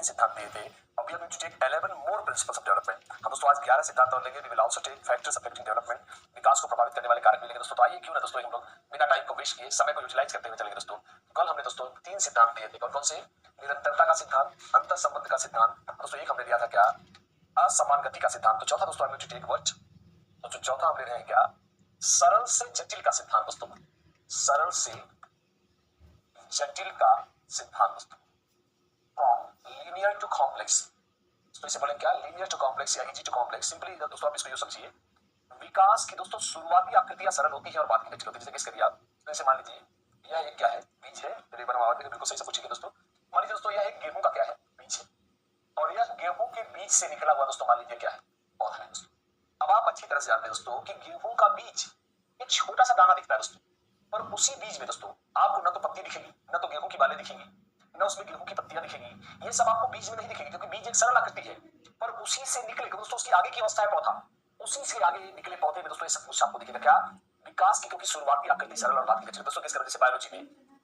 3 सिद्धांत दिए थे। अब we are going to take 11 more principles of development. हम दोस्तों आज 11 सिद्धांत और लेंगे। We will also take factors affecting development, विकास को प्रभावित करने वाले कारक मिलेंगे दोस्तों। तो आइए क्यों ना दोस्तों हम लोग बिना टाइम को वेस्ट किए समय को यूटिलाइज करते हुए चलेंगे दोस्तों। कल हमने दोस्तों 3 सिद्धांत दिए थे। कौन कौन से? निरंतरता का सिद्धांत, अंतर संबंध का सिद्धांत, दोस्तों एक हमने दिया था क्या? असमान गति का सिद्धांत। तो चौथा दोस्तों हम टेक व्हाट? तो चौथा हम ले रहे हैं क्या? सरल से जटिल का सिद्धांत दोस्तों। सरल से जटिल का सिद्धांत दोस्तों। From linear to complex. तो इसे बोलेंगे क्या? लीनियर टू कॉम्प्लेक्स या इजी टू कॉम्प्लेक्स। सिंपली दोस्तों आप इसको यूं समझिए, विकास की दोस्तों शुरुआती आकृतियां सरल होती है और बाद की जटिल होती है। जैसे किस करिए आप, जैसे मान लीजिए यह एक क्या है? बीज है। बिल्कुल सही से पूछिए दोस्तों। मान लीजिए दोस्तों यह एक गेहूं का क्या है? बीज है। और यह गेहूं के बीज से निकला हुआ दोस्तों मान लीजिए क्या है? पौधा है दोस्तों। अब आप अच्छी तरह से जानते हैं दोस्तों कि गेहूं का बीज एक छोटा सा दाना दिखता है दोस्तों, और उसी बीज में दोस्तों आपको न तो पत्ती दिखेगी, न तो गेहूं की बालें दिखेंगी, न उसमें गेहूं की पत्तियां दिखेगी। ये सब आपको बीज में नहीं दिखेगी क्योंकि बीज एक सरल आकृति है। पर उसी से निकले दोस्तों, उसकी आगे की अवस्था है पौधा, उसी से आगे निकले पौधे में दोस्तों ये सब कुछ आपको दिखेगा क्या? विकास की, क्योंकि शुरुआती आकृति सरल और बाद की जटिल। दोस्तों किस तरह से बायोलॉजी में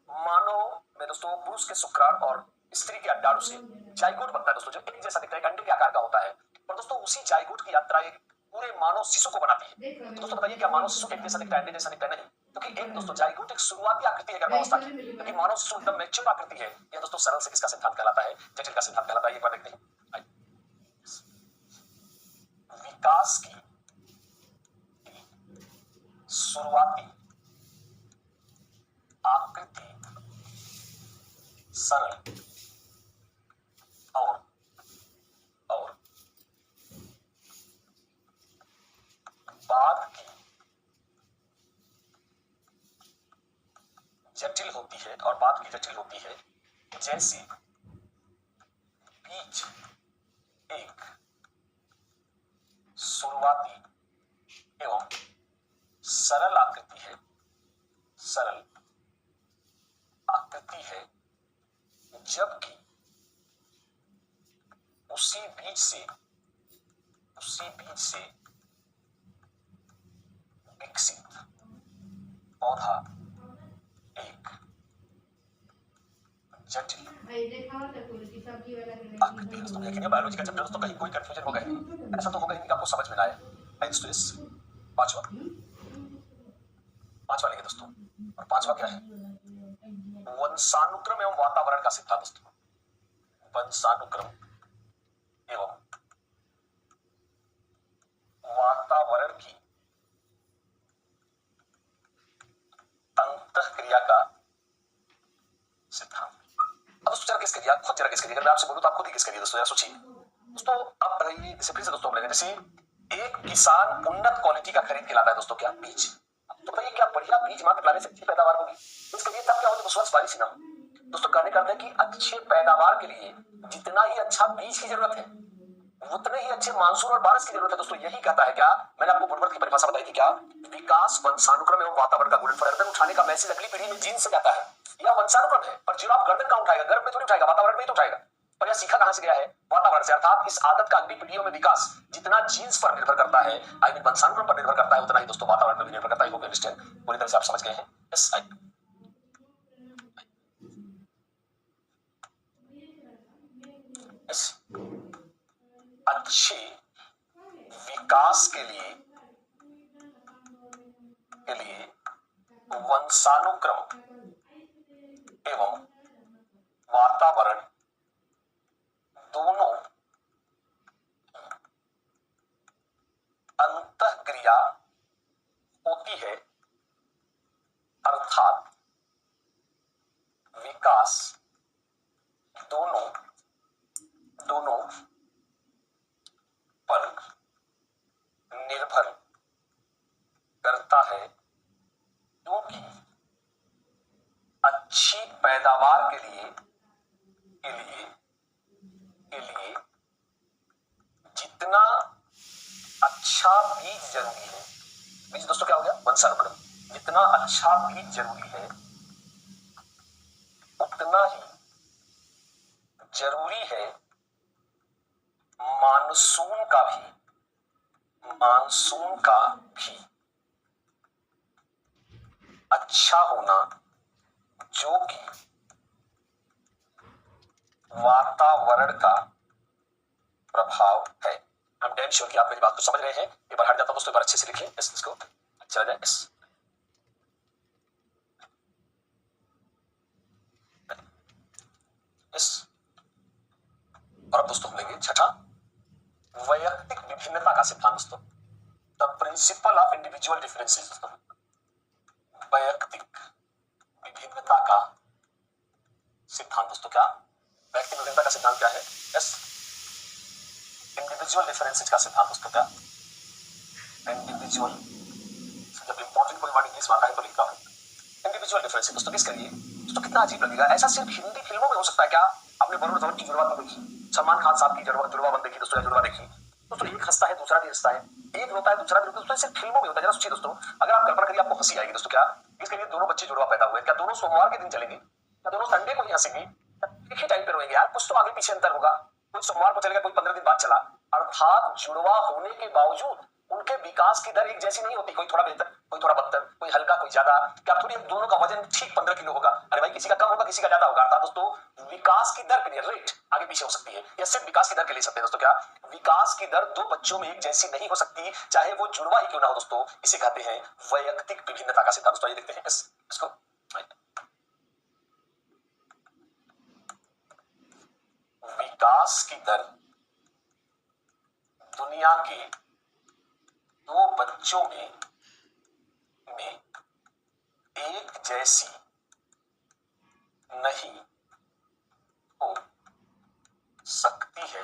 मानव में दोस्तों पुरुष के शुक्राणु और स्त्री के अंडाणु से जाइगोट बनता है दोस्तों, जो एक जैसा दिखता है, अंडे के आकार का होता है। पर दोस्तों उसी जाइगोट की यात्रा एक पूरे मानव शिशु को बनाती है। तो दोस्तों बताइए क्या मानव शिशु एक जैसा दिखता है, अंडे जैसा दिखता है? नहीं, क्योंकि एक दोस्तों जाइगोट एक शुरुआती आकृति है गर्भावस्था की, क्योंकि मानव शिशु एकदम मैच्योर आकृति है। यह दोस्तों सरल से किसका सिद्धांत कहलाता है? जटिल का सिद्धांत कहलाता है। एक बार देखते हैं। विकास की शुरुआती आकृति सरल और बाद की जटिल होती है, और बाद की जटिल होती है। जैसे बीज एक शुरुआती एवं सरल आकृति है, सरल आकृति है, जबकि उसी बीज से विकसित पौधा एक जटिल आकृति। दोस्तों देखिए बायोलॉजी का चैप्टर दोस्तों कहीं कोई कंफ्यूजन होगा ही नहीं, ऐसा तो होगा ही नहीं कि आपको समझ में ना आए। पांचवा लेंगे दोस्तों। और पांचवा क्या है? वंशानुक्रम एवं वातावरण का सिद्धांत दोस्तों। वंशानुक्रम एवं वातावरण की अंतःक्रिया का सिद्धांत। अब दोस्तों जरा किस करिए, आप खुद जरा किस करिए। अगर मैं आपसे बोलूं तो आप खुद ही किस करिए दोस्तों, जरा सोचिए दोस्तों। आप रहिए, जैसे फिर से दोस्तों हम लेंगे, जैसे एक किसान उन्नत क्वालिटी का खरीद के लाता है दोस्तों क्या? बीज। तो बताइए क्या बढ़िया बीज मात्र लाने से अच्छी पैदावार होगी? इसके लिए तब क्या हो, स्वच्छ बारिश ही ना हो दोस्तों। कहने का अर्थ है कि अच्छे पैदावार के लिए जितना ही अच्छा बीज की जरूरत है, उतने ही अच्छे मानसून और बारिश की जरूरत है दोस्तों। यही कहता है क्या? मैंने आपको वुडवर्ड की परिभाषा बताई थी क्या? विकास वंशानुक्रम एवं वातावरण का गुणनफल। गर्दन उठाने का मैसेज अगली पीढ़ी में जीन से जाता है, यह वंशानुक्रम है। पर जीराफ गर्दन कहां उठाएगा? गर्भ में थोड़ी उठाएगा, वातावरण में ही तो उठाएगा। पर यह सीखा कहां से गया है? वातावरण से। अर्थात इस आदत का अगली पीढ़ियों में विकास जितना जीन्स पर निर्भर करता है, आई मीन वंशानुक्रम पर निर्भर करता है, उतना ही दोस्तों वातावरण पर भी निर्भर करता है। पूरी तरह से आप समझ गए हैं? यस। अच्छे विकास के लिए वंशानुक्रम एवं वातावरण दोनों अंतःक्रिया होती है। अर्थात विकास दोनों पर निर्भर करता है, क्योंकि अच्छी पैदावार के लिए जितना अच्छा बीज जरूरी है, बीज दोस्तों क्या हो गया? वंशानुक्रम। जितना अच्छा बीज जरूरी है, उतना ही जरूरी है मानसून का भी अच्छा होना, जो कि वातावरण का एम श्योर कि आप मेरी बात को समझ रहे हैं। एक बार हट जाता हूं दोस्तों, एक बार अच्छे से लिखिए इसको, चला जाए इस। और अब दोस्तों हम लेंगे छठा, वैयक्तिक विभिन्नता का सिद्धांत दोस्तों, the principle of individual differences दोस्तों। वैयक्तिक विभिन्नता का सिद्धांत दोस्तों, क्या वैयक्तिक विभिन्नता का सिद्धांत क्या है? यस, इंडिविजुअल डिफरेंसेस का सिद्धांत दोस्तों, क्या इंडिविजुअल, जब इंपॉर्टेंट कोई वर्ड इंग्लिश में आता है तो लिखता हूं इंडिविजुअल डिफरेंसेस दोस्तों। किस करिए दोस्तों, कितना अजीब लगेगा, ऐसा सिर्फ हिंदी फिल्मों में हो सकता है क्या? आपने वरुण धवन की जुड़वा तो देखी, सलमान खान साहब की जुड़वा बंद देखी दोस्तों, जुड़वा देखी दोस्तों, एक हंसता है दूसरा भी हंसता है, एक रोता है दूसरा भी रोता है दोस्तों, सिर्फ फिल्मों में होता है। जरा सोचिए दोस्तों, अगर आप कल्पना करिए आपको हंसी आएगी दोस्तों, क्या इसके लिए दोनों बच्चे जुड़वा पैदा हुए, क्या दोनों सोमवार के दिन चलेंगे, क्या दोनों संडे को ही हंसेंगे, एक ही टाइम पे रोएंगे? यार कुछ तो आगे पीछे अंतर होगा, कोई सोमवार को चलेगा, कोई 15 दिन बाद चला। अर्थात जुड़वा होने के बावजूद उनके विकास की दर एक जैसी नहीं होती, कोई थोड़ा बेहतर, कोई थोड़ा बदतर, कोई हल्का, कोई ज्यादा। क्या थोड़ी दोनों का वजन ठीक 15 किलो होगा? अरे भाई किसी का कम होगा, किसी का ज्यादा होगा। अर्थात दोस्तों विकास की दर के लिए रेट आगे पीछे हो सकती है, या सिर्फ विकास की दर के ले सकते हैं दोस्तों। क्या विकास की दर दो बच्चों में एक जैसी नहीं हो सकती, चाहे वो जुड़वा ही क्यों ना हो दोस्तों। इसे कहते हैं वैयक्तिक विभिन्नता का सिद्धांत दोस्तों। ये देखते हैं इसको, विकास की दर दुनिया के दो बच्चों में एक जैसी नहीं हो सकती है,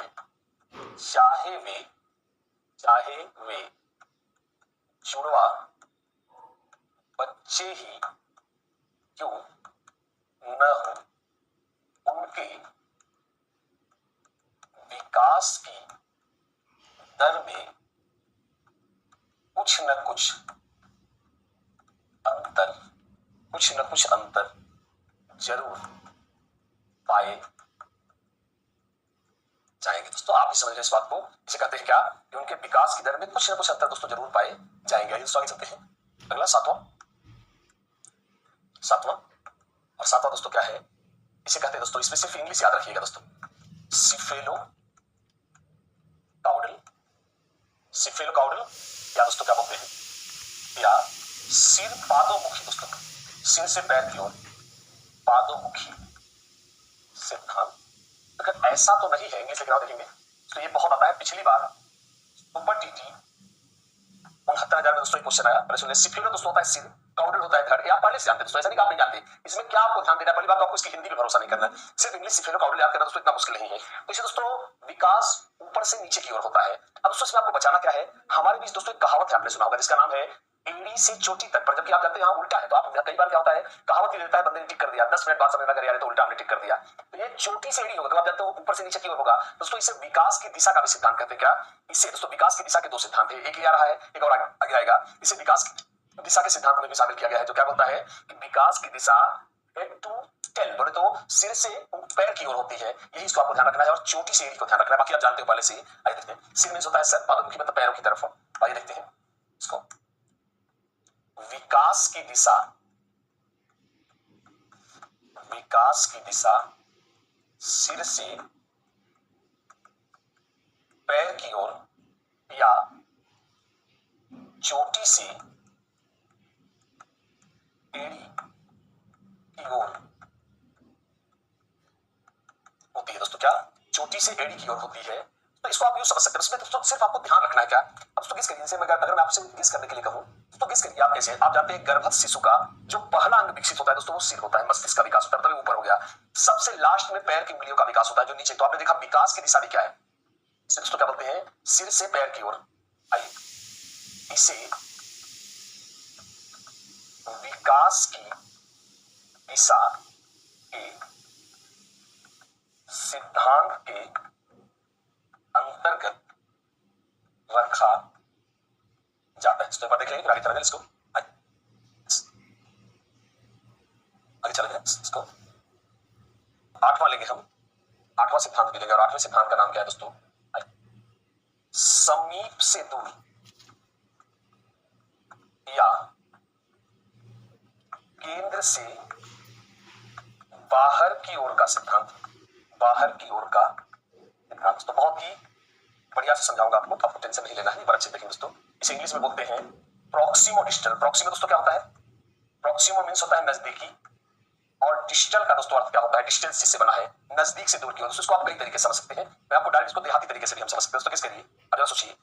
चाहे वे जुड़वा बच्चे ही क्यों न हो। उनके विकास की दर में कुछ न कुछ अंतर जरूर पाए जाएंगे दोस्तों। आप भी समझ रहे इस बात को, इसे कहते हैं क्या कि उनके विकास की दर में कुछ न कुछ अंतर दोस्तों जरूर पाए जाएंगे। दोस्तों आगे चलते हैं, अगला सातवां और सातवां दोस्तों क्या है? इसे कहते हैं दोस्तों, इसमें सिर्फ इंग्लिश याद रखिएगा दोस्तों, सिफेलो काउडल, या दोस्तों क्या बोलते हैं, या सिर पादोमुखी दोस्तों, सिर से पैर की ओर पादोमुखी सिद्धांत। अगर ऐसा तो नहीं है, इंग्लिश लिख रहा हूं देखेंगे तो ये बहुत आता है। पिछली बार सुपर टीटी 69,000 में दोस्तों एक क्वेश्चन आया, पहले सुनिए। सिफेलो दोस्तों होता है सिर, काउडल होता है धड़, आप पहले से जानते हैं दोस्तों, ऐसा नहीं कि आप नहीं जानते। इसमें क्या आपको ध्यान देना है, पहली बात तो आपको इसकी हिंदी में भरोसा नहीं करना है, सिर्फ इंग्लिश सिफेलो काउडल याद करना दोस्तों इतना मुश्किल नहीं है। तो इसे दोस्तों विकास ऊपर से नीचे की ओर होता है। अब दोस्तों इसमें आपको बचाना क्या है, हमारे बीच दोस्तों एक कहावत है, आपने सुना होगा, जिसका नाम है एड़ी से चोटी तक। पर जबकि आप जानते हैं यहाँ उल्टा है, तो आप कई बार क्या होता है, कहावत ही देता है, बंदे ने टिक कर दिया, 10 मिनट बाद समझ में अगर यार तो उल्टा हमने टिक कर दिया। तो ये चोटी से एड़ी होगा, तो आप जानते हो ऊपर से नीचे की ओर होगा दोस्तों। इसे विकास की दिशा का भी सिद्धांत कहते हैं। क्या इससे दोस्तों विकास की दिशा के दो सिद्धांत है, एक ही आ रहा है, एक और आगे आएगा। इसे विकास की दिशा के सिद्धांत में भी शामिल किया गया है, जो क्या बोलता है कि विकास की दिशा हेड टू टेल, बोले तो सिर से पैर की ओर होती है, यही इसको आपको ध्यान रखना है, और चोटी से एड़ी को ध्यान रखना है। बाकी आप जानते हो पहले से। आइए देखते हैं, सिर में होता है सर, पादोमुखी मतलब पैरों की तरफ। आइए देखते हैं इसको, विकास की दिशा सिर से पैर की ओर या चोटी से एड़ी की ओर होती है दोस्तों। क्या चोटी से एड़ी की ओर होती है, तो इसको आप यूं समझ सकते हैं। इसमें दोस्तों सिर्फ आपको ध्यान रखना है क्या, अब दोस्तों किस करिए, अगर मैं आपसे किस करने के लिए कहूं तो किस करिए आप कैसे, आप जानते हैं गर्भस्थ शिशु का जो पहला अंग विकसित होता है दोस्तों वो सिर होता है, मस्तिष्क का विकास होता है, मतलब ऊपर हो गया। सबसे लास्ट में पैर की उंगलियों का विकास होता है जो नीचे। तो आपने देखा विकास की दिशा भी क्या है, इसे दोस्तों क्या बोलते हैं, सिर से पैर की ओर। आइए इसे विकास की दिशा के सिद्धांत के अंतर्गत रखा जाता है। तो एक बार देख लेंगे, फिर आगे चलेंगे इसको, आगे चलेंगे इसको। आठवां लेंगे हम, आठवां सिद्धांत भी लेंगे, और आठवें सिद्धांत का नाम क्या है दोस्तों, समीप से दूर या केंद्र से बाहर की ओर का सिद्धांत। बाहर की ओर का सिद्धांत तो बहुत ही बढ़िया से समझाऊंगा आपको टेंशन नहीं लेना है, बड़ा अच्छे देखेंगे दोस्तों। इसे इंग्लिश में बोलते हैं प्रॉक्सिमो डिस्टल। प्रॉक्सिमो दोस्तों क्या होता है? प्रॉक्सिमो मीन्स होता है नजदीकी, और डिस्टल का दोस्तों अर्थ क्या होता है? डिस्टेंस जिससे बना है, नजदीक से दूर की ओर। दोस्तों इसको आप कई तरीके से समझ सकते हैं, मैं आपको डायरेक्ट इसको देहाती तरीके से भी हम समझ सकते हैं। दोस्तों किस करिए, अब जरा सोचिए,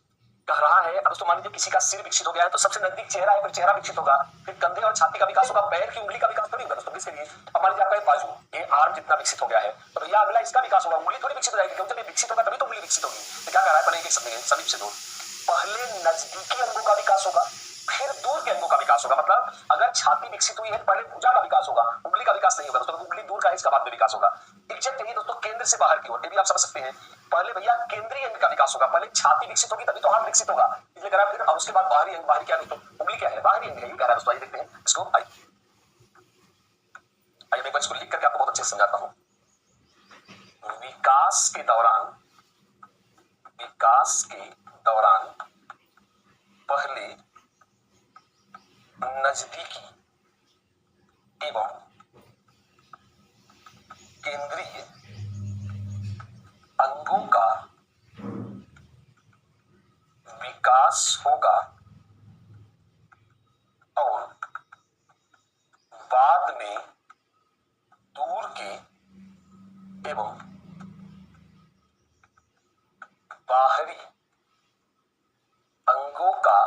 कह रहा है, अब दोस्तों मान लीजिए किसी का सिर विकसित हो गया है तो सबसे नजदीक चेहरा है, फिर चेहरा विकसित होगा, फिर कंधे और छाती का विकास होगा, पैर की उंगली का विकास थोड़ी होगा दोस्तों। किसके लिए? अब मान लीजिए आपका बाजू, ये आर्म जितना विकसित हो गया है तो भैया अगला इसका विकास होगा, उंगली थोड़ी विकसित हो जाएगी, क्योंकि जब ये विकसित होगा तभी तो उंगली विकसित होगी। तो क्या कह रहा है, पहले एक समझेंगे समीप से दूर। पहले नजदीकी अंगों का विकास होगा, फिर दूर के अंगों का विकास होगा। मतलब अगर छाती विकसित हुई है पहले भुजा का विकास होगा, उंगली का विकास नहीं होगा दोस्तों, उंगली दूर का है, इसका बाद में विकास होगा। एग्जैक्ट यही दोस्तों केंद्र से बाहर की ओर, ये भी आप समझ सकते हैं। पहले भैया केंद्रीय अंग का विकास होगा, पहले छाती विकसित होगी तभी तो हाथ विकसित होगा, इसलिए करा। फिर उसके बाद बाहरी अंग, बाहरी क्या दोस्तों? उंगली क्या है? बाहरी अंग है, ये कह रहा है दोस्तों। आइए देखते हैं इसको। आइए मैं इसको लिख करके आपको बहुत अच्छे से समझाता हूं। विकास के दौरान, विकास के दौरान पहले नजदीकी एवं केंद्रीय अंगों का विकास होगा और बाद में दूर के एवं बाहरी अंगों का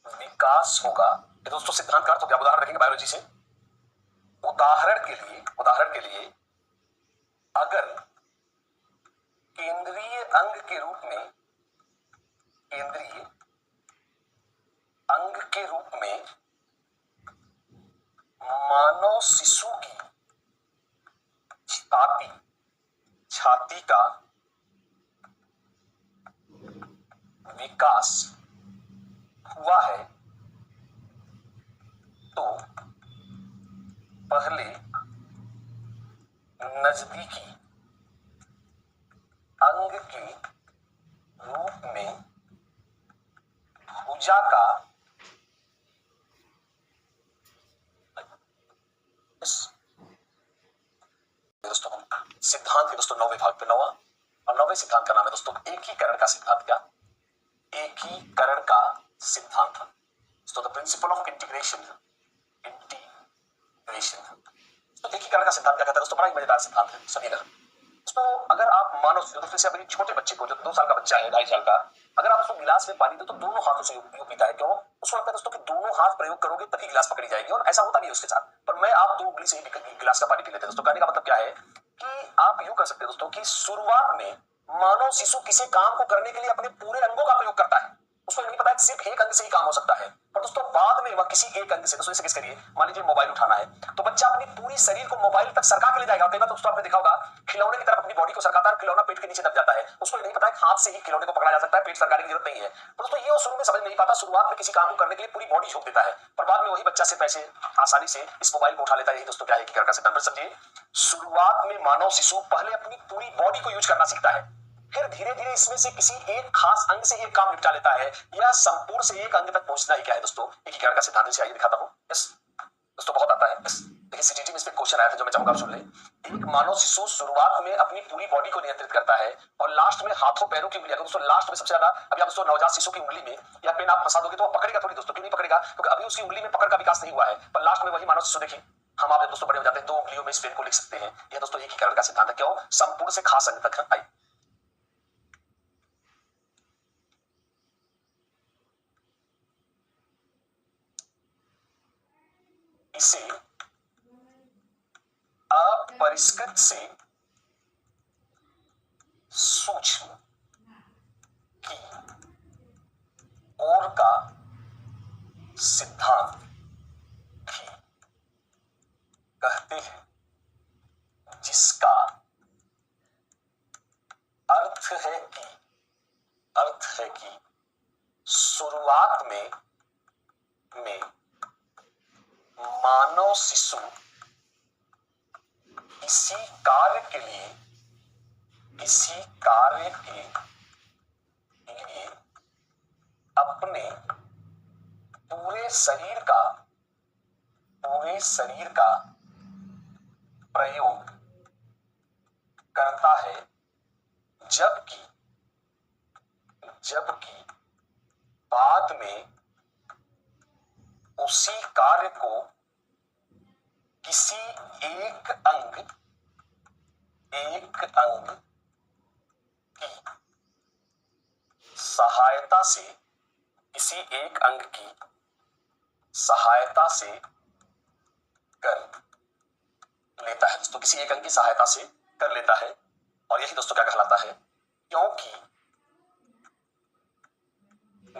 विकास होगा। ये दोस्तों सिद्धांत का अर्थ हो गया। उदाहरण रखेंगे बायोलॉजी से। उदाहरण के लिए अगर केंद्रीय अंग के रूप में, केंद्रीय अंग के रूप में मानव शिशु की छाती का विकास हुआ है तो पहले नजदीकी अंग के रूप में भुजा का दोस्तों सिद्धांत के दोस्तों 9वें भाग पे 9वां और 9वें सिद्धांत का नाम है दोस्तों एकीकरण का सिद्धांत। क्या? एकीकरण का सिद्धांत। दोस्तों द प्रिंसिपल ऑफ इंटीग्रेशन। तो एकीकरण का सिद्धांत क्या कहता है दोस्तों? बड़ा ही मजेदार सिद्धांत है, सुनिएगा दोस्तों। अगर आप मानो दोस्तों से अभी छोटे बच्चे को, जो 2 साल का बच्चा है, 2.5 साल का, अगर आप उसको गिलास में पानी दो तो दोनों हाथों से यूं पीता है। क्यों? उसको लगता है दोस्तों कि दोनों हाथ प्रयोग करोगे तभी गिलास पकड़ी जाएगी, और ऐसा होता भी है उसके साथ। पर मैं आप 2 उंगली से ही गिलास का पानी पी लेते हैं दोस्तों। कहने का मतलब क्या है कि आप यूं कर सकते हैं दोस्तों कि शुरुआत में मानव शिशु किसी काम को करने के लिए अपने पूरे अंगों का प्रयोग करता है, उसको नहीं पता है सिर्फ एक अंग से ही काम हो सकता है। पर दोस्तों बाद में वह किसी एक अंग से, दोस्तों इसे किस करिए, मान लीजिए मोबाइल उठाना है तो बच्चा अपनी पूरी शरीर को मोबाइल तक सरका के ले जाएगा। कई बार दोस्तों आपने देखा होगा खिलौने की तरफ अपनी बॉडी को सरकाता है, खिलौना पेट के नीचे दब जाता है, उसको नहीं पता है हाथ से ही खिलौने को पकड़ा जा सकता है, पेट सरकाने की जरूरत नहीं है। तो दोस्तों ये शुरू में समझ नहीं पाता, शुरुआत में किसी काम को करने के लिए पूरी बॉडी झोंक देता है, पर बाद में वही बच्चा सिर्फ ऐसे आसानी से इस मोबाइल को उठा लेता है। यही दोस्तों क्या है एकीकरण का सिद्धांत। समझिए, शुरुआत में मानव शिशु पहले अपनी पूरी बॉडी को यूज करना सीखता है, फिर धीरे धीरे इसमें से किसी एक खास अंग से एक काम निपटा लेता है, या संपूर्ण से एक अंग तक पहुंचना ही क्या है दोस्तों? एकीकरण का सिद्धांत। से आइए दिखाता हूं। यस दोस्तों बहुत आता है। यस देखिए सीटीटी में इस पे क्वेश्चन आया था जो मैं चाहूंगा आप सुन ले। एक मानव शिशु शुरुआत में अपनी पूरी बॉडी को नियंत्रित करता है और लास्ट में हाथों पैरों की उंगलियां, दोस्तों लास्ट में सबसे ज्यादा, अभी आप दोस्तों नवजात शिशु की उंगली में या पेन आप फंसा दोगे तो वो पकड़ेगा थोड़ी दोस्तों। क्यों नहीं पकड़ेगा? क्योंकि अभी उसकी उंगली में पकड़ का विकास नहीं हुआ है, पर लास्ट में वही मानव शिशु देखिए हम आप दोस्तों बड़े हो जाते हैं, 2 उंगलियों में इस पेन को लिख सकते हैं। यह दोस्तों एकीकरण का सिद्धांत है। क्यों? संपूर्ण से खास अंग तक। आइए इसे अपरिष्कृत से सूक्ष्म की ओर का सिद्धांत भी कहते हैं, जिसका अर्थ है कि शुरुआत में मानव शिशु किसी कार्य के लिए अपने पूरे शरीर का प्रयोग करता है जबकि जबकि बाद में उसी कार्य को किसी एक अंग की सहायता से किसी एक अंग की सहायता से कर लेता है दोस्तों, किसी एक अंग की सहायता से कर लेता है। और यही दोस्तों क्या कहलाता है, क्योंकि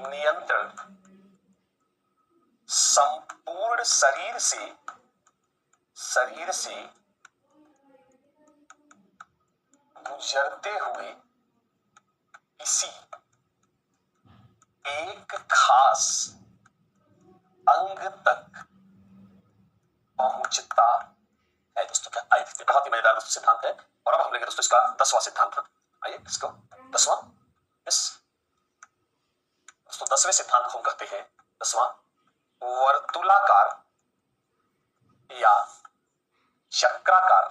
नियंत्रण संपूर्ण शरीर से गुजरते हुए किसी एक खास अंग तक पहुंचता है दोस्तों। क्या आइए देखते हैं, बहुत ही मजेदार दोस्तों सिद्धांत है। और अब हम लेंगे दोस्तों इसका 10वां सिद्धांत। आइए इसको 10वां, इस दोस्तों 10वें सिद्धांत को हम कहते हैं 10वां वर्तुलाकार या चक्राकार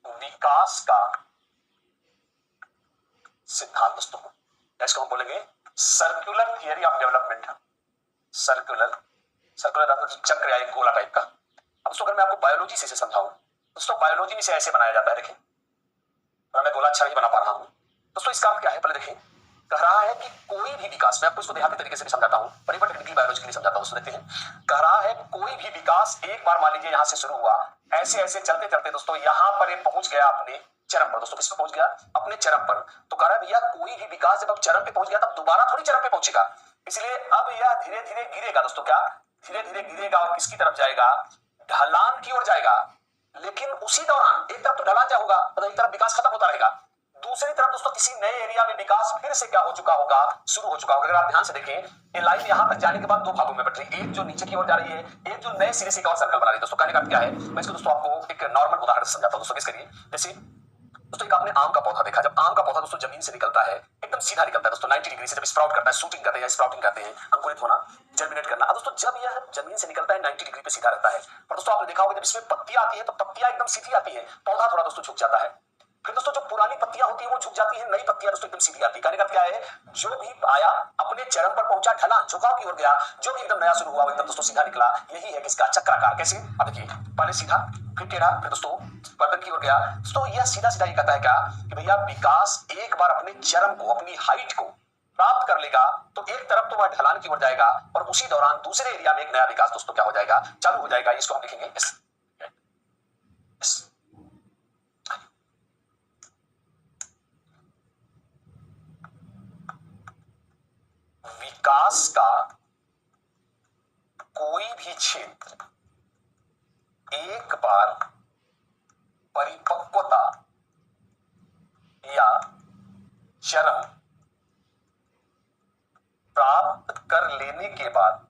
विकास का सिद्धांत दोस्तों। इसको हम बोलेंगे circular theory of development. Circular चक्र या एक गोला टाइप का। अब दोस्तों अगर मैं आपको बायोलॉजी से समझाऊं दोस्तों, बायोलॉजी में इसे ऐसे बनाया जाता है। देखिए मैं गोला अच्छा नहीं बना पा रहा हूं दोस्तों, इसका क्या है पहले देखिए। कह रहा है कि कोई भी विकास, मैं आपको इसको देहाती तरीके से भी समझाता हूं, परिपट टेक्निकल बायोलॉजी के लिए समझाता हूं। देखते हैं, कह रहा है कोई भी विकास एक बार मान लीजिए यहां से शुरू हुआ, ऐसे ऐसे चलते चलते दोस्तों यहां पर ये पहुंच गया अपने चरम पर। दोस्तों किस पे पहुंच गया? अपने चरम पर। तो कह रहा है भैया कोई भी विकास जब अब चरम पे पहुंच गया तब दोबारा थोड़ी चरम पे पहुंचेगा, इसलिए अब यह धीरे धीरे गिरेगा दोस्तों। क्या धीरे धीरे गिरेगा और किसकी तरफ जाएगा? ढलान की ओर जाएगा। लेकिन उसी दौरान एक तरफ तो ढलान जा होगा, मतलब एक तरफ विकास खत्म होता रहेगा, दूसरी तरफ दोस्तों किसी नए एरिया में विकास फिर से क्या हो चुका होगा? शुरू हो चुका होगा। अगर आप ध्यान से देखें, ये लाइन यहां तक जाने के बाद दो भागों में बट रही है, एक जो नीचे की ओर जा रही है, एक जो नए सिरे से एक और सर्कल बना रही है। दोस्तों कहने का क्या है, मैं इसको दोस्तों आपको एक नॉर्मल उदाहरण से समझाता हूं दोस्तों। किस करिए, जैसे दोस्तों एक आपने आम का पौधा देखा, जब आम का पौधा दोस्तों जमीन से निकलता है एकदम सीधा निकलता है दोस्तों 90 डिग्री से, जब स्प्राउट करता है, शूटिंग करते हैं, स्प्राउटिंग करते हैं, अंकुरित होना, जर्मिनेट करना। अब दोस्तों जब यह जमीन से निकलता है 90 डिग्री पे सीधा रहता है, पर दोस्तों आपने देखा होगा जब इसमें पत्तियां आती है तो पत्तियां एकदम सीधी आती है, पौधा थोड़ा दोस्तों झुक जाता है। फिर दोस्तों जो पुरानी पत्तियां होती है वो झुक जाती है, नई पत्तियां दोस्तों एकदम सीधी आती है। कहने का क्या है, जो भी आया अपने चरम पर पहुंचा, ढला झुकाव की ओर गया, जो भी एकदम नया शुरू हुआ वो एकदम दोस्तों सीधा निकला। यही है किसका? चक्राकार। कैसे? अब देखिए, पहले सीधा, फिर टेढ़ा, फिर दोस्तों गर्दन की ओर गया। दोस्तों यह सीधा सीधा ये कहता है क्या कि भैया विकास एक बार अपने चरम को, अपनी हाइट को प्राप्त कर लेगा तो एक तरफ तो वह ढलान की ओर जाएगा और उसी दौरान दूसरे एरिया में एक नया विकास दोस्तों क्या हो जाएगा? चालू हो जाएगा। इसको हम लिखेंगे इस विकास का कोई भी क्षेत्र एक बार परिपक्वता या चरम प्राप्त कर लेने के बाद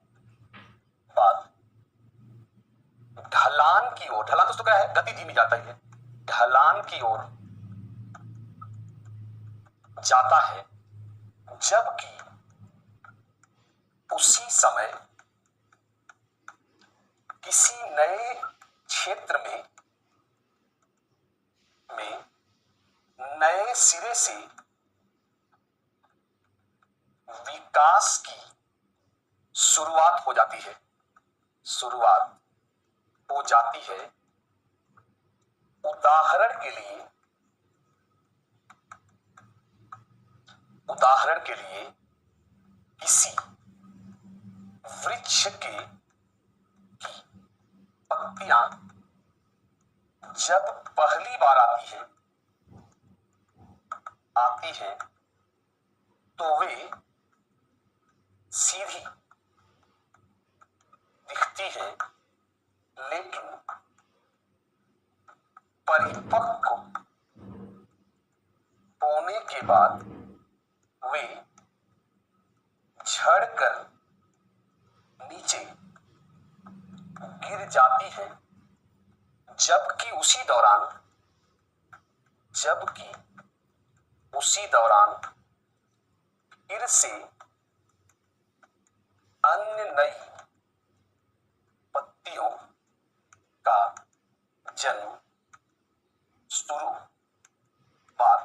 ढलान की ओर, ढलान दोस्तों क्या है? गति धीमी जाता है, ढलान की ओर जाता है, जबकि उसी समय किसी नए क्षेत्र में नए सिरे से विकास की शुरुआत हो जाती है, शुरुआत हो जाती है। उदाहरण के लिए किसी वृक्ष की पत्तियां जब पहली बार आती है तो वे सीधी दिखती है, लेकिन परिपक्व होने के बाद वे झड़कर नीचे गिर जाती है, जबकि उसी दौरान फिर से अन्य नई पत्तियों का जन्म शुरुआत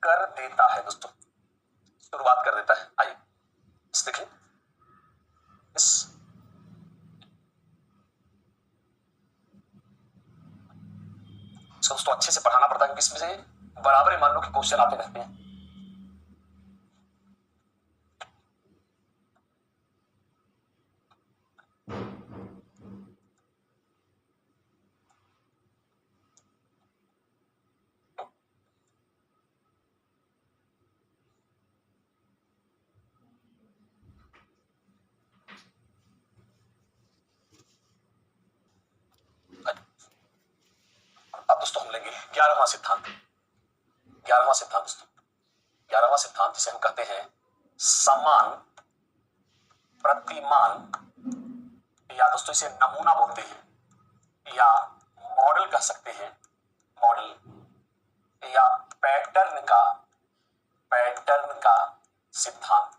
कर देता है दोस्तों, शुरुआत कर देता है। आइए इस देखिए, इस इसको दोस्तों अच्छे से पढ़ाना पड़ता है क्योंकि इसमें से बराबर मान लो कि क्वेश्चन आते रहते हैं। अब दोस्तों हम लेंगे 11वां सिद्धांत। 11वां सिद्धांत दोस्तों, 11वां सिद्धांत जिसे हम कहते हैं समान प्रतिमान, या दोस्तों इसे नमूना बोलते हैं या मॉडल कह सकते हैं, मॉडल या पैटर्न का सिद्धांत।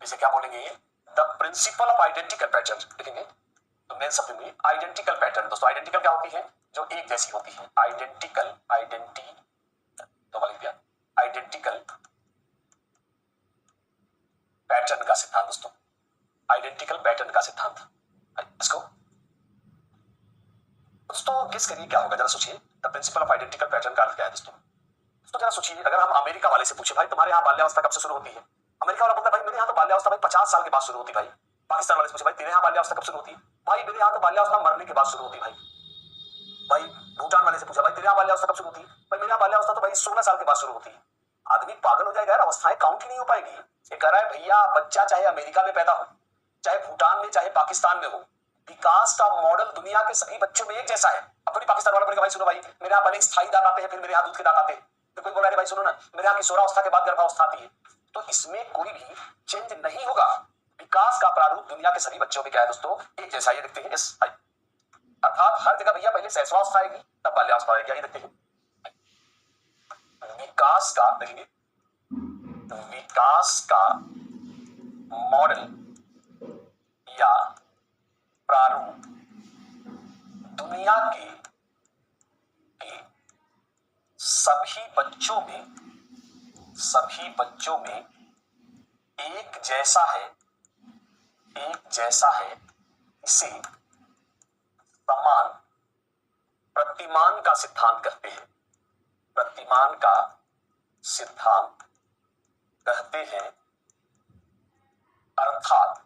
इसे क्या बोलेंगे? The principle of identical pattern लिखेंगे तो मेन शब्द में आइडेंटिकल पैटर्न। दोस्तों आइडेंटिकल क्या होती है? जो एक जैसी होती है। आइडेंटिकल आइडेंटिकल पैटर्न का सिद्धांत दोस्तों, आइडेंटिकल पैटर्न का सिद्धांत। इसको दोस्तों गेस करिए क्या होगा, जरा सोचिए। The principle of identical pattern का अर्थ क्या है दोस्तों? तो जरा सोचिए, अगर हम अमेरिका वाले से पूछे भाई तुम्हारे यहाँ बाल्यावस्था कब से शुरू होती है, अमेरिका वाला बोलता है भाई मेरे यहाँ तो बाल्यावस्था भाई 50 साल के बाद शुरू होती है। भाई पाकिस्तान वाले से पूछे भाई तेरे यहाँ बाल्यावस्था कब शुरू होती है, भाई मेरे यहाँ तो बाल्यावस्था मरने के बाद शुरू होती है। भाई भूटान वाले से पूछा भाई तेरे यहाँ बाल्यावस्था कब शुरू होती है, भाई मेरे यहाँ बाल्यावस्था तो भाई 16 साल के बाद शुरू होती है। आदमी पागल हो जाएगा यार, अवस्थाएं काउंट ही नहीं हो पाएगी। ये कह रहा है भैया बच्चा चाहे अमेरिका में पैदा हो, चाहे भूटान में, चाहे पाकिस्तान में हो, विकास का मॉडल दुनिया के सभी बच्चों में एक जैसा है। अब थोड़ी पाकिस्तान वाला बोलेगा भाई सुनो भाई मेरे यहाँ पहले स्थायी दांत आते हैं फिर मेरे यहाँ दूध के दांत आते हैं, तो कोई बोला भाई सुनो ना मेरे यहाँ किशोरावस्था के बाद गर्भावस्था आती है। तो इसमें कोई भी चेंज नहीं होगा। विकास का प्रारूप दुनिया के सभी बच्चों में क्या है दोस्तों? एक जैसा। ये देखते हैं इस अर्थात हर जगह भैया पहले शैशवावस्था आएगी तब बाल्यावस्था आएगी। ये देखते हैं विकास का, देखेंगे विकास का मॉडल या प्रारूप दुनिया के सभी बच्चों में एक जैसा है, इसे समान प्रतिमान का सिद्धांत कहते हैं। प्रतिमान का सिद्धांत कहते हैं, अर्थात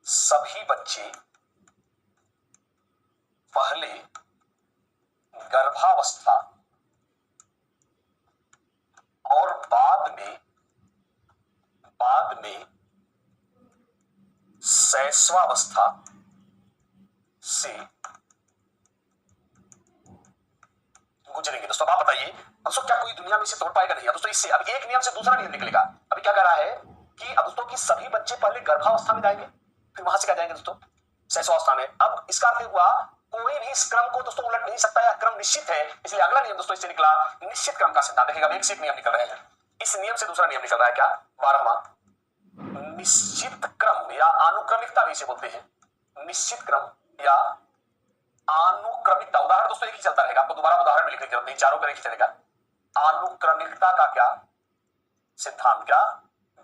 सभी बच्चे पहले गर्भावस्था और बाद में शैशवावस्था से गुजरेंगे। दोस्तों आप बताइए दोस्तों क्या कोई दुनिया में इसे तोड़ पाएगा? नहीं। दोस्तों इससे अब एक नियम से दूसरा नियम निकलेगा। अभी क्या कह रहा है कि अब दोस्तों कि सभी बच्चे पहले गर्भावस्था में जाएंगे फिर वहां से क्या जाएंगे दोस्तों? शैशवावस्था में। अब इसका अर्थ हुआ कोई भी इस क्रम को दोस्तों उलट नहीं सकता, यह क्रम निश्चित है। इसलिए अगला नियम दोस्तों इससे निकला निश्चित क्रम का सिद्धांत। देखिएगा एक से एक नियम निकल रहे हैं, इस नियम से दूसरा नियम निकल रहा है क्या? 12वां निश्चित क्रम या अनुक्रमिकता भी इसे बोलते हैं। निश्चित क्रम या अनुक्रमिकता। उदाहरण दोस्तों एक ही चलता रहेगा, आपको दोबारा उदाहरण लिखने की जरूरत नहीं, चारों का एक ही चलेगा। अनुक्रमिकता का क्या सिद्धांत? क्या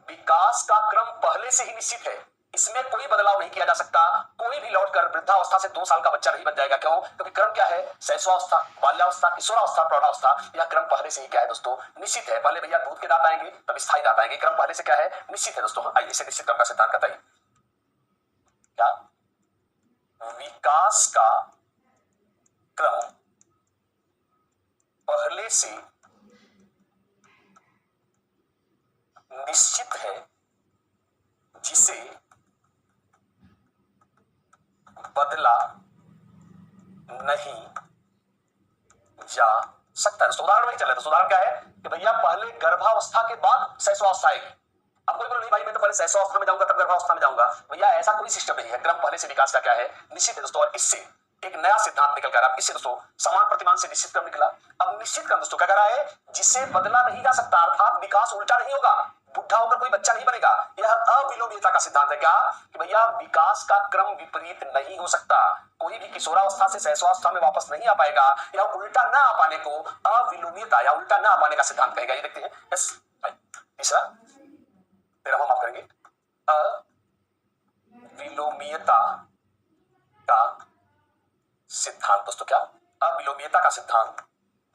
विकास का क्रम पहले से ही निश्चित है, इसमें कोई बदलाव नहीं किया जा सकता। कोई भी लौटकर वृद्धावस्था से 2 साल का बच्चा नहीं बन जाएगा। क्यों? क्योंकि क्रम क्या है? शैशवावस्था, बाल्यावस्था, किशोरावस्था, प्रौढ़ावस्था। यह क्रम पहले से ही क्या है दोस्तों? निश्चित है। पहले भैया दूध के दांत आएंगे तब स्थायी दांत आएंगे। क्रम पहले से क्या है? निश्चित है दोस्तों। आइए इसे निश्चित क्रम का सिद्धांत कहता है क्या? विकास का क्रम पहले से निश्चित है, जिसे बदला नहीं जा सकता है। उदाहरण वही चल रहा है। उदाहरण क्या है कि भैया पहले गर्भावस्था के बाद शैशवावस्था आएगी। अब कोई बोले नहीं भाई मैं तो पहले शैशवावस्था में जाऊंगा तब गर्भावस्था में जाऊंगा। भैया ऐसा कोई सिस्टम नहीं है। क्रम पहले से विकास का क्या है? निश्चित है दोस्तों। और इससे एक नया सिद्धांत निकल कर, इससे दोस्तों समान प्रतिमान से निश्चित क्रम निकला। अब निश्चित क्रम दोस्तों क्या कर रहा है? जिसे बदला नहीं जा सकता, अर्थात विकास उल्टा नहीं होगा। बुढ़ा होकर कोई बच्चा नहीं बनेगा। यह अविलोम्यता का सिद्धांत है क्या कि भैया विकास का क्रम विपरीत नहीं हो सकता, कोई भी किशोरावस्था से शैशवावस्था में वापस नहीं आ पाएगा। यह उल्टा ना आ पाने को अविलोम्यता या उल्टा ना आ पाने का सिद्धांत कहेगा। ये देखते हैं। यस तीसरा 13वां माफ करेंगे, अविलोम्यता का सिद्धांत। दोस्तों क्या अविलोम्यता का सिद्धांत,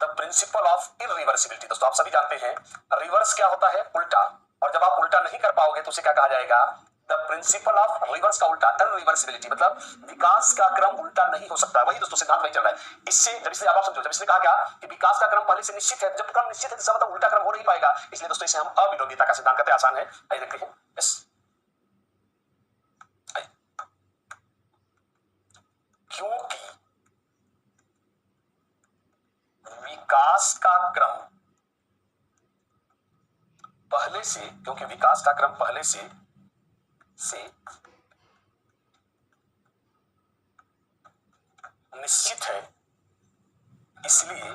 द प्रिंसिपल ऑफ इरिवर्सिबिलिटी। दोस्तों आप सभी जानते हैं रिवर्स क्या होता है, उल्टा, और जब आप उल्टा नहीं कर पाओगे तो उसे क्या कहा जाएगा, द प्रिंसिपल ऑफ रिवर्स का उल्टा इरिवर्सिबिलिटी, मतलब विकास का क्रम उल्टा नहीं हो सकता। वही दोस्तों सिद्धांत वही चल रहा है। इससे जब इसे आप समझो, जब इसने कहा क्या कि विकास का क्रम पहले से निश्चित है, जब क्रम निश्चित है इसका मतलब उल्टा क्रम हो नहीं पाएगा, इसलिए दोस्तों इसे हम अविलोम्यता का सिद्धांत कहते हैं। आसान है, आइए देखते हैं। यस क्योंकि विकास का क्रम पहले से, क्योंकि विकास का क्रम पहले से निश्चित है, इसलिए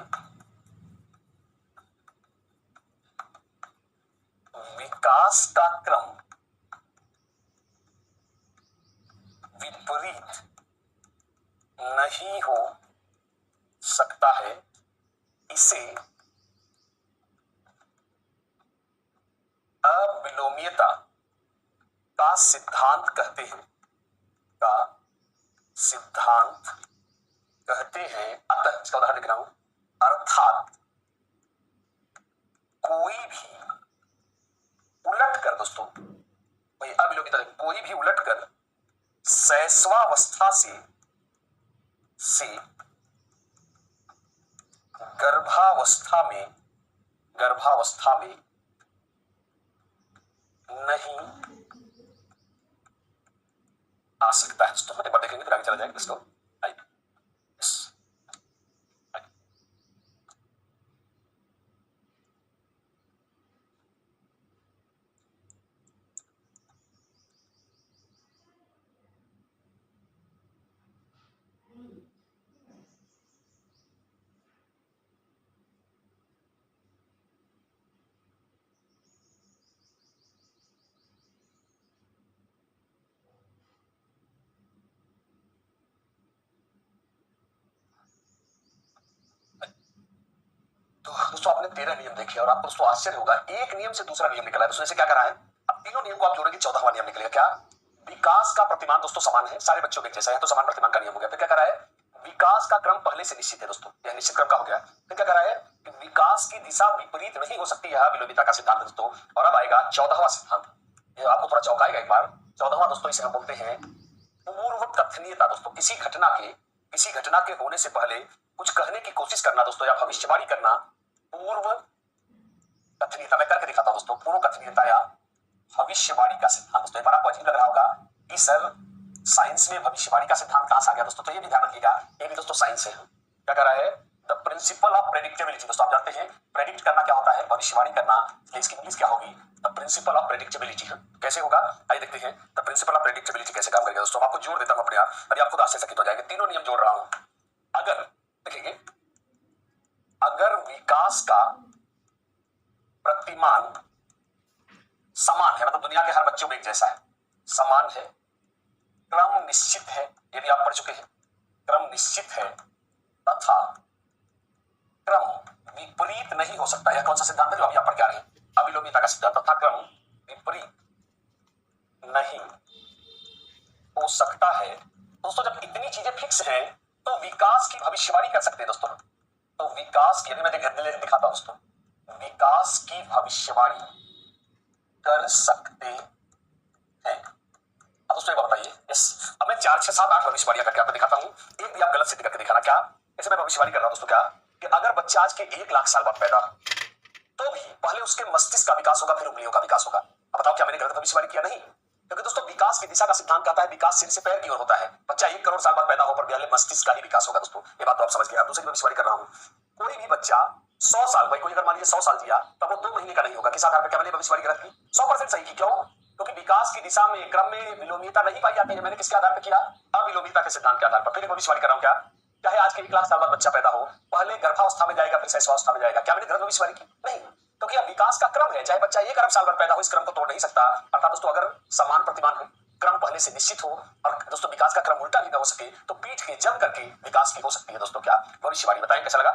विकास का क्रम विपरीत नहीं हो सकता है, इसे अविलोम्यता का सिद्धांत कहते हैं, का सिद्धांत कहते हैं। अतः इसका उदाहरण लिख रहा हूं, अर्थात कोई भी उलट कर, दोस्तों वही अविलोम्यता, कोई भी उलट कर शैशवावस्था से गर्भावस्था में नहीं आ सकता है। दोस्तों एक बार देखेंगे फिर आगे चला जाएगा। दोस्तों दोस्तों आपने 13 नियम देखे और आपको दोस्तों आश्चर्य होगा, एक नियम से दूसरा नियम निकला है। दोस्तों इसे क्या करा है, अब तीनों नियम को आप जोड़ेंगे 14वां नियम निकलेगा। क्या, विकास का प्रतिमान दोस्तों समान है, सारे बच्चों के जैसा है, तो समान प्रतिमान का नियम हो गया। फिर क्या करा है, विकास का क्रम पहले से निश्चित है। दोस्तों यह निश्चित क्रम का हो गया। फिर क्या करा है कि विकास की दिशा विपरीत नहीं हो सकती है, विलोम्यता का सिद्धांत दोस्तों। और अब आएगा 14वां सिद्धांत, ये आपको थोड़ा चौंकाएगा एक बार। 14वां दोस्तों इसे हम बोलते हैं पूर्व कथनीयता। दोस्तों किसी घटना के होने से पहले कुछ कहने की कोशिश करना दोस्तों, या भविष्यवाणी करना, पूर्व कथनीयता। मैं करके दिखाता हूं दोस्तों, पूर्व कथनीयता या भविष्यवाणी का सिद्धांत। दोस्तों एक बार आपको अजीब लग रहा होगा कि सर साइंस में भविष्यवाणी का सिद्धांत कहां से आ गया दोस्तों, तो ये भी ध्यान रखिएगा, ये भी दोस्तों साइंस है। क्या कर रहा है, द प्रिंसिपल ऑफ प्रेडिक्टेबिलिटी। दोस्तों आप जानते हैं प्रेडिक्ट करना क्या होता है, भविष्यवाणी करना, इसकी इंग्लिश क्या होगी, द प्रिंसिपल ऑफ प्रेडिक्टेबिलिटी। कैसे होगा, आइए देखते हैं द प्रिंसिपल ऑफ प्रेडिक्टेबिलिटी कैसे काम करेगा। दोस्तों आपको जोड़ देता हूं अपने आप, अभी आपको आश्चर्यचकित हो जाएंगे। तीनों नियम जोड़ रहा हूं। अगर देखिए, अगर विकास का प्रतिमान समान है, मतलब दुनिया के हर बच्चों में एक जैसा है, समान है, क्रम निश्चित है, यदि आप पढ़ चुके हैं, क्रम निश्चित है तथा क्रम विपरीत नहीं हो सकता। यह कौन सा सिद्धांत है जो अभी आप पढ़ के आ रहे हैं, अविलोम्यता का सिद्धांत। तथा क्रम विपरीत नहीं हो सकता है। दोस्तों जब इतनी चीजें फिक्स हैं तो विकास की भविष्यवाणी कर सकते हैं। दोस्तों तो विकास की, यदि मैं दिखाता हूं दोस्तों, विकास की भविष्यवाणी कर सकते हैं। अब दोस्तों एक बात बताइए, यस, अब मैं 4, 6, 7, 8 भविष्यवाणियां करके आपको दिखाता हूं, एक भी आप गलत सिद्ध करके दिखाना। क्या, जैसे मैं भविष्यवाणी कर रहा हूं दोस्तों, क्या कि अगर बच्चा आज के 1 लाख साल बाद पैदा तो भी पहले उसके मस्तिष्क का विकास होगा, फिर उंगलियों का विकास होगा। अब बताओ क्या मैंने गलत भविष्यवाणी किया? नहीं, क्योंकि दोस्तों विकास की दिशा का सिद्धांत कहता है विकास सिर से पैर की ओर होता है। बच्चा 1 करोड़ साल बाद पैदा हो पर पहले मस्तिष्क का ही विकास होगा। दोस्तों ये बात तो आप समझ गए। अब दूसरी भविष्यवाणी कर रहा हूं, कोई भी बच्चा 100 साल, भाई कोई अगर मान लीजिए 100 साल जिया तब वो 2 महीने का नहीं होगा। किस आधार पर? क्या मैंने भविष्यवाणी गलत की? 100% सही की। क्यों? क्योंकि विकास की दिशा में क्रम में विलोम्यता नहीं पाई जाती है। मैंने किसके आधार पर किया? अविलोम्यता के सिद्धांत के आधार पर। फिर भविष्यवाणी कर रहा हूं, क्या चाहे आज के 1 लाख साल बाद बच्चा पैदा हो, पहले गर्भावस्था में जाएगा, फिर शैशवावस्था में जाएगा। क्या मैंने गलत भविष्यवाणी की? नहीं, क्योंकि यह विकास का क्रम है, चाहे बच्चा 1 अरब साल बाद पैदा हो, इस क्रम को तोड़ नहीं सकता। अर्थात दोस्तों अगर समान प्रतिमान क्रम पहले से निश्चित हो और दोस्तों विकास का क्रम उल्टा भी ना हो सके तो पीठ के जम करके विकास की हो सकती है। दोस्तों क्या भविष्यवाणी बताएं, कैसा लगा?